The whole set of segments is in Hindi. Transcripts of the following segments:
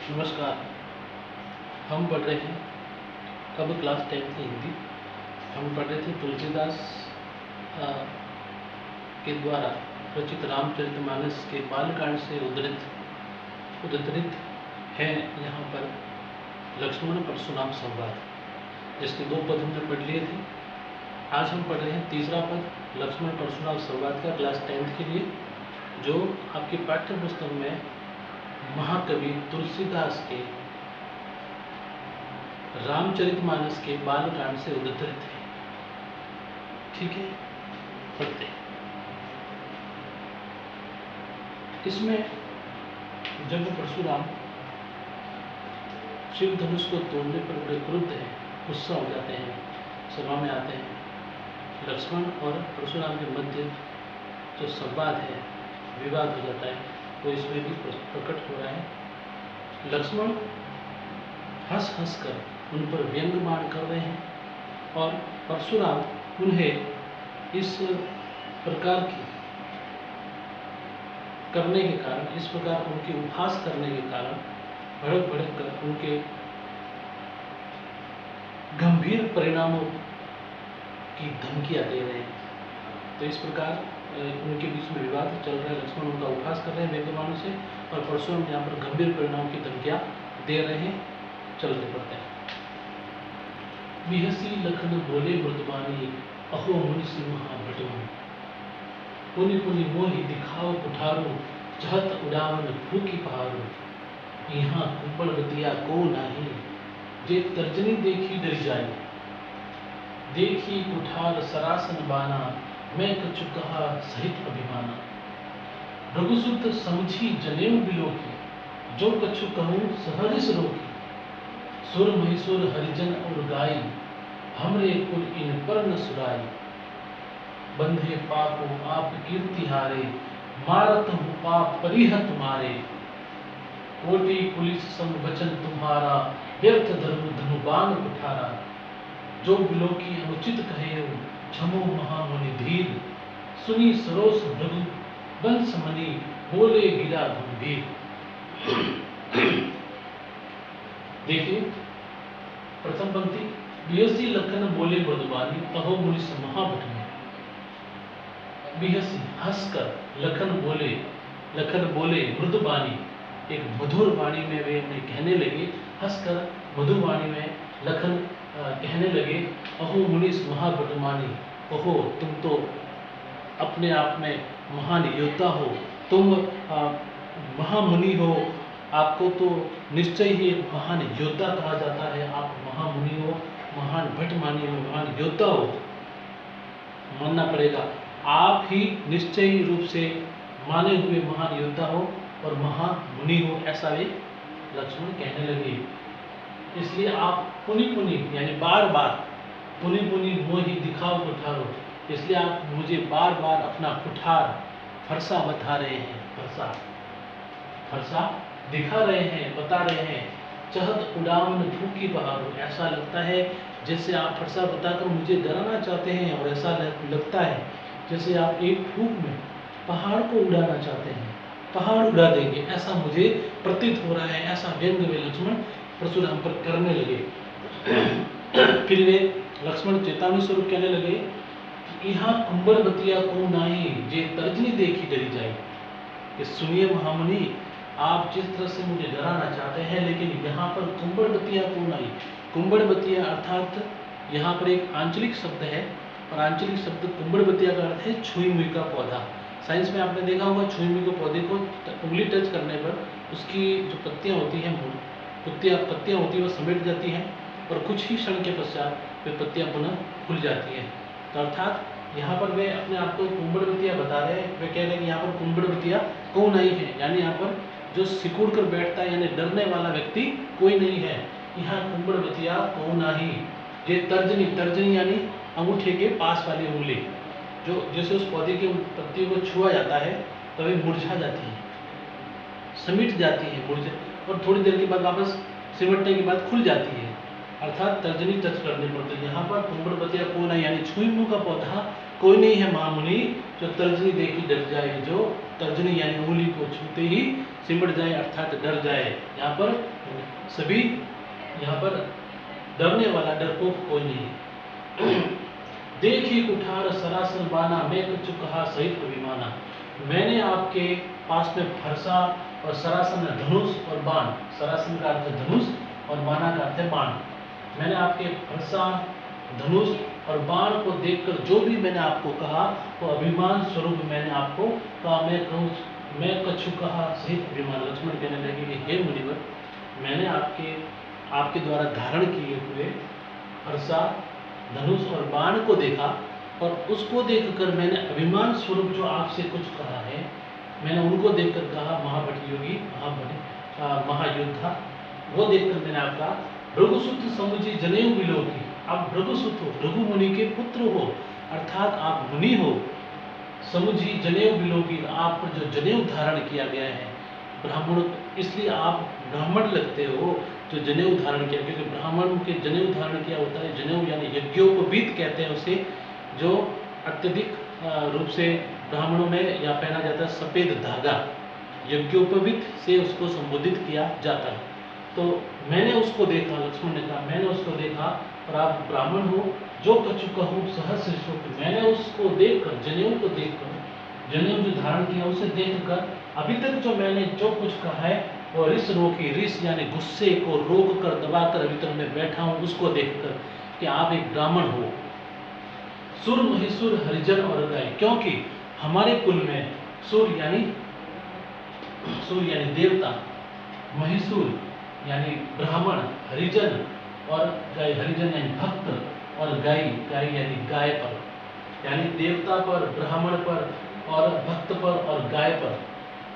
नमस्कार। हम पढ़ रहे हैं अब क्लास 10th की हिंदी। हम पढ़ रहे थे तुलसीदास के द्वारा रचित रामचरितमानस के बालकांड से उद्धृत है यहाँ पर लक्ष्मण परशुराम संवाद, जिसके 2 पद हमने पढ़ लिए थे। आज हम पढ़ रहे हैं तीसरा पद लक्ष्मण परशुराम संवाद का क्लास 10th के लिए, जो आपकी पाठ्य पुस्तक में महाकवि तुलसीदास के रामचरितमानस के बालकांड से उद्धृत है। ठीक है, पढ़ते हैं। इसमें जब परशुराम शिव धनुष को तोड़ने पर बड़े क्रुद्ध हैं, गुस्सा हो जाते हैं, सभा में आते हैं। लक्ष्मण और परशुराम के मध्य जो संवाद है, विवाद हो जाता है, वो इसमें भी प्रकट हो रहा है। लक्ष्मण हंस हंस कर उन पर व्यंग्यमान कर रहे हैं और परशुराम उन्हें इस प्रकार की करने के कारण, इस प्रकार उनके उपहास करने के कारण भड़क भड़क कर उनके गंभीर परिणामों की धमकियां दे रहे हैं। तो इस प्रकार उनके बीच में विवाद चल रहा है। लक्ष्मण उनका उपहास कर रहे हैं व्यंग्यमानों से और परशुराम यहाँ पर गंभीर परिणाम की धमकियां दे रहे हैं। चलते पड़ते हैं। बिहसी लखन बोले मृदबानी, अहो मुनि सिंहा भटू, पुनि पुनि मोहि दिखाओ कुठारो, चहत उड़ावन फूकी पहाड़ो, यहाँ कुंपड़ बतिया को नाही, जे तर्जनी देखी डर जाए, देखी कुठार सरासन बाना, मैं कछु कहा सहित अभिमाना, रघुसुत समझी जनेऊ बिलोकी, जो कछु कहूँ सहरिस रोकी, सुर महिसुर हरिजन और गाई, हमरे कुल इन पर न सुराई, बंधे पापो आप कीर्ति हारे, मारत हूँ पाप परिहत मारे, कोटि पुलिस सम वचन तुम्हारा, व्यर्थ धर्म धनुबान कुठारा, जो बिलोकी अनुचित कहे क्षमो महामुनि धीर, सुनी सरोस भृगु वंश मणि, बोले गिरा गंभीर। देखिए प्रथम पंक्ति, बिहसी लखन बोले मृदुबानी, अहो मुनि महाभटु। बिहसी हंसकर, लखन बोले मृदुबानी, एक मधुर वाणी में वे उन्हें कहने लगे। हंसकर मधुर वाणी में लखन कहने लगे, अहो मुनीस महाभटमानी, ओहो तुम तो अपने आप में महान योद्धा हो, तुम महामुनि हो, आपको तो निश्चय ही एक महान योद्धा कहा जाता है। आप महामुनि हो, महान भटमानी हो, महान योद्धा हो, मानना पड़ेगा। आप ही निश्चयी रूप से माने हुए महान योद्धा हो और महामुनि हो, ऐसा वे लक्ष्मण कहने लगे। इसलिए आप पुनि पुनि यानी बार बार, पुनि पुनि मोहि दिखाओ कुठारो, इसलिए आप मुझे बार बार अपना कुठार फरसा बता रहे हैं, फरसा दिखा रहे हैं, बता रहे हैं। चहत उड़ावन फूकी पहाड़ो, ऐसा लगता है जैसे आप फरसा बताकर मुझे डराना चाहते हैं, और ऐसा लगता है जैसे आप एक फूक में पहाड़ को उड़ाना चाहते हैं, पहाड़ उड़ा देंगे, ऐसा मुझे प्रतीत हो रहा है। ऐसा व्यंग्य वे लक्ष्मण परशुराम पर करने लगे। फिर वे लक्ष्मण चेतावनी स्वरूप कहने लगे, यहाँ कुंबड़ बतिया को नाही, जे तर्जनी देखी डरी जाए। कि सुनिए महामुनि, आप जिस तरह से मुझे डराना चाहते हैं, लेकिन यहाँ पर कुंबड़ बतिया को नाही, कुंबड़ बतिया अर्थात यहाँ पर एक आंचलिक शब्द है, और आंचलिक शब्द कुंबड़ बतिया का अर्थ है छुई मुई का पौधा। साइंस में आपने देखा होगा, छुई मुई के पौधे को उंगली टच करने पर उसकी जो पत्तियाँ होती हैं, पत्तियाँ होती हैं, वो समेट जाती हैं, और कुछ ही क्षण के पश्चात वे पत्तियाँ पुनः खुल जाती हैं। तो अर्थात यहाँ पर वे अपने आप को कुंबड़ बतिया बता रहे हैं। वे कह रहे हैं कि यहाँ पर कुंबड़ बतिया कौन नहीं है, यानी यहाँ पर जो सिकुड़ कर बैठता है, यानी डरने वाला व्यक्ति कोई नहीं है। यहाँ कुंबड़ बतिया कौन नहीं, ये तर्जनी यानी अंगूठे के पास वाली उंगली, जो जैसे उस पौधे की पत्तियों को छुआ जाता है तो वे मुरझा जाती है, समिट जाती है, और थोड़ी देर के बाद वापस सिमटने के बाद खुल जाती है, अर्थात तर्जनी टच करने पर। तो यहाँ पर कुंबड़ बतिया कौन है, यानी छुई मुँह का पौधा कोई नहीं है महामुनि जो तर्जनी देखी डर जाए, जो तर्जनी यानी उंगली को छूते ही सिमट जाए अर्थात डर जाए। यहाँ पर सभी, यहाँ पर डरने वाला डरपोक कोई नहीं। देखी कुठार सरासन बाना, मैं कछु कहा सहित अभिमाना। मैंने आपके पास में फरसा और सरासन धनुष और बाण, सरासन का अर्थ धनुष और बाना का अर्थ है बाण। मैंने आपके फरसा, धनुष और बाण को देखकर जो भी मैंने आपको कहा वो अभिमान स्वरूप मैंने आपको कहा। मैं कछु कहा सहित अभिमान। लक्ष्मण कहने लगे कि हे मुनिवर, मैंने आपके द्वारा धारण किए हुए फरसा, धनुष और बाण को देखा और उसको देखकर मैंने अभिमान स्वरूप जो आपसे कुछ कहा है, मैंने उनको देखकर कहा महाभट योगी, महायोद्धा, वो देखकर मैंने आपका भृगुसुत समुझी जनेऊ विलोकी। आप भृगुसुत हो, भृगु मुनि के पुत्र हो, अर्थात आप मुनि हो। समुझी जनेऊ विलोकी, आप पर जो जनेऊ धारण किया गया है ब्राह्मण, इसलिए आप ब्राह्मण लगते हो जो जनेऊ धारण किया, क्योंकि ब्राह्मण के जनेऊ धारण किया होता है। जनेऊ यानी यज्ञोपवीत कहते हैं उसे, जो अत्यधिक रूप से ब्राह्मणों में या पहना जाता है सफेद धागा, यज्ञोपवीत से उसको संबोधित किया जाता है। तो मैंने उसको देखा, लक्ष्मण ने कहा मैंने उसको देखा और आप ब्राह्मण हो, जो कछु कहूँ सहस्र शोक। मैंने उसको देखकर, जनेऊ को देखकर, जनेऊ जो धारण किया उसे देखकर अभी तक जो मैंने जो कुछ कहा है वो रिस रोकी, रिस यानी गुस्से को रोक कर दबाकर अभी तक मैं बैठा हूँ उसको देखकर कि आप एक ब्राह्मण हो। सुर महिसुर हरिजन और गाय, क्योंकि हमारे कुल में सुर यानी देवता, महिसुर यानी ब्राह्मण, हरिजन और गाय, हरिजन यानी भक्त और गाय, गाय यानी गाय पर, यानी देवता पर, ब्राह्मण पर और भक्त पर और गाय पर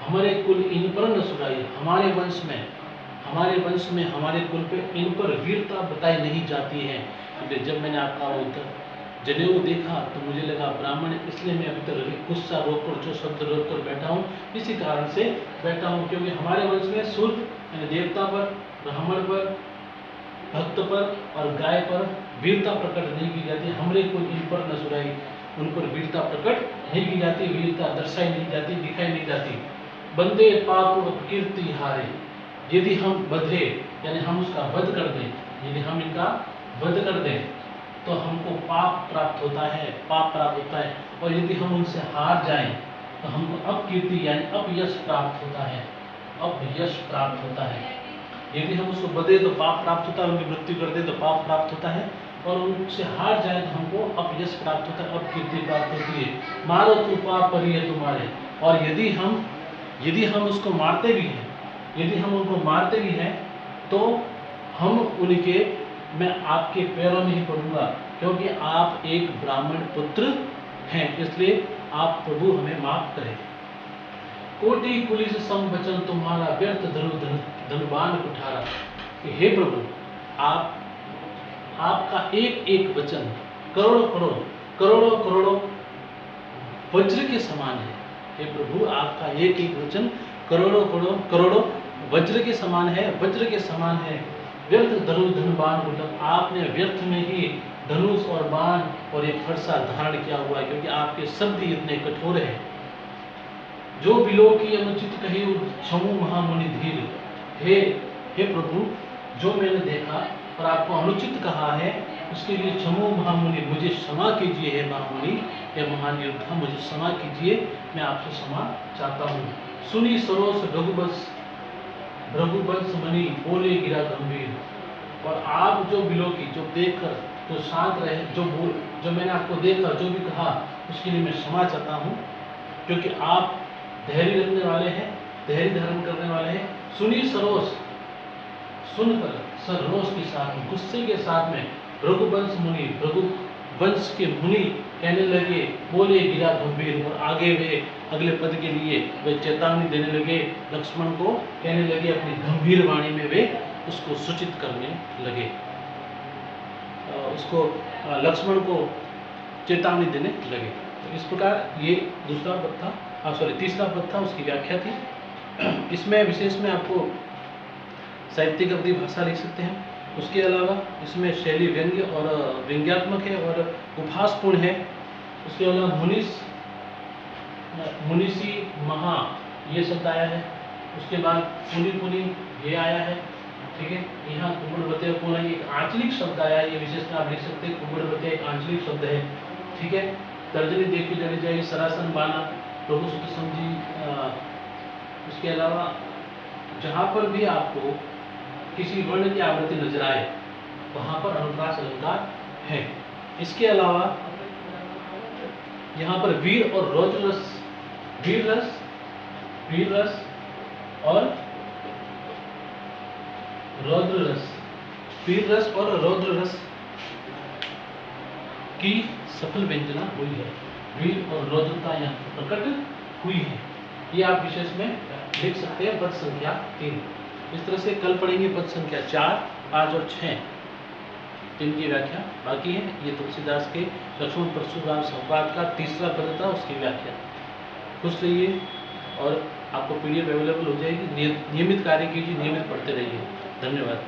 हमारे कुल इन पर न सुनाई। हमारे वंश में हमारे कुल पे इन पर वीरता बताई नहीं जाती है। क्योंकि जब मैंने आपका वो जनेऊ देखा तो मुझे लगा ब्राह्मण, इसलिए मैं अभी तक गुस्सा रोककर, जो शब्द रोककर बैठा हूँ, इसी कारण से बैठा हूँ, क्योंकि हमारे वंश में सुर यानी देवता पर, ब्राह्मण पर, भक्त पर और गाय पर वीरता प्रकट नहीं की जाती। हमरे को इन पर न सुराई, उन पर वीरता प्रकट नहीं की जाती, वीरता दर्शाई नहीं जाती, दिखाई नहीं जाती। बंदे पाप कीर्ति हारे, यदि हम बधे यानी हम उसका वध कर दें, यदि हम इनका वध कर दें तो हमको पाप प्राप्त होता है, पाप प्राप्त होता है। और यदि हम उनसे हार जाएं तो हमको अपकीर्ति यानी अपयश प्राप्त होता है, अपयश प्राप्त होता है। यदि हम उसको बदे तो पाप प्राप्त होता है, उनकी मृत्यु कर दे तो पाप प्राप्त होता है, और उनसे हार जाए तो हमको अपयश प्राप्त होता है, अपकीर्ति प्राप्त होती है। मारो तो पाप परिये तुम्हारे। और यदि हम उसको मारते भी हैं, यदि हम उनको मारते भी हैं तो हम उनके, मैं आपके पैरों में ही पड़ूंगा, क्योंकि आप एक ब्राह्मण पुत्र हैं, इसलिए आप प्रभु हमें माफ करें। कोटि कुलिस सम वचन तुम्हारा, व्यर्थ धनुबान कुठारा। हे प्रभु, आपका एक एक वचन करोड़ों वज्र के समान है। हे प्रभु, आपका एक एक वचन करोड़ों वज्र के समान है, वज्र के समान है। व्यर्थ धनुबान कुठम, आपने व्यर्थ में ही धनुष और बाण और एक फरसा धारण किया हुआ है, क्योंकि आपके शब्द ही इतने कठोर हैं। जो बिलो की अनुचित कही क्षमु महामुनि धीर। हे प्रभु, जो मैंने देखा और आपको अनुचित कहा है उसके लिए क्षमु महामुनि, मुझे क्षमा कीजिए। हे महामुनि, हे महान योद्धा, मुझे क्षमा कीजिए, मैं आपसे क्षमा चाहता हूँ। सुनी सरोस रघुवंश मणि, बोले गिरा गंभीर। और आप जो बिलो की, जो देखकर, जो शांत रहे, जो मैंने आपको देखा, जो भी कहा, उसके लिए मैं क्षमा चाहता हूँ, क्योंकि आप धैर्य रखने वाले हैं, धैर्य धारण करने वाले हैं। सुनी सरोस, सुनकर सरोस के साथ में, गुस्से के साथ में रघुवंश मुनि, रघुवंश के मुनि कहने लगे, बोले गिरा गंभीर। और आगे वे अगले पद के लिए वे चेतावनी देने लगे, लक्ष्मण को कहने लगे, अपनी गंभीर वाणी में वे उसको सूचित करने लगे, उसको लक्ष्मण को चेतावनी देने लगे। तो इस प्रकार ये दूसरा पद था, तीसरा पद था, उसकी व्याख्या थी। इसमें विशेष में आपको साहित्यिक अवधि भाषा लिख सकते हैं। उसके अलावा इसमें शैली व्यंग्य और व्यंग्यात्मक है और उपहासपूर्ण है। उसके बाद मुनिसी महा ये शब्द आया है। उसके बाद पुनि पुनि ये आया है, ठीक है। यहाँ कुम्भड़वत्या पुनः एक आंचलिक शब्द आया है, ये विशेषण आप लिख सकते हैं। कुम्भड़वत्या एक आंचलिक शब्द है, ठीक है। तर्जनी देखी जड़ी जाए, सरासन बाना, प्रभु सुत समझी। उसके अलावा जहाँ पर भी आपको किसी वर्ण की आवृत्ति नजर आए वहाँ पर अनुप्रास अलंकार है। इसके अलावा यहाँ पर वीर और रौद्र रस, वीर रस और रौद्र रस, वीर रस और रौद्र रस की सफल व्यंजना हुई है। वीर और रौद्रता यहाँ प्रकट हुई है। ये आप विशेष में लिख सकते हैं। पद संख्या 3 इस तरह से कल पढ़ेंगे पद संख्या 4, 5 और 6 इनकी व्याख्या बाकी है। ये तुलसीदास के लक्ष्मण परशुराम संवाद का तीसरा पद था, उसकी व्याख्या। खुश रहिए और आपको पीडीएफ अवेलेबल हो जाएगी। नियमित कार्य कीजिए, नियमित पढ़ते रहिए। धन्यवाद।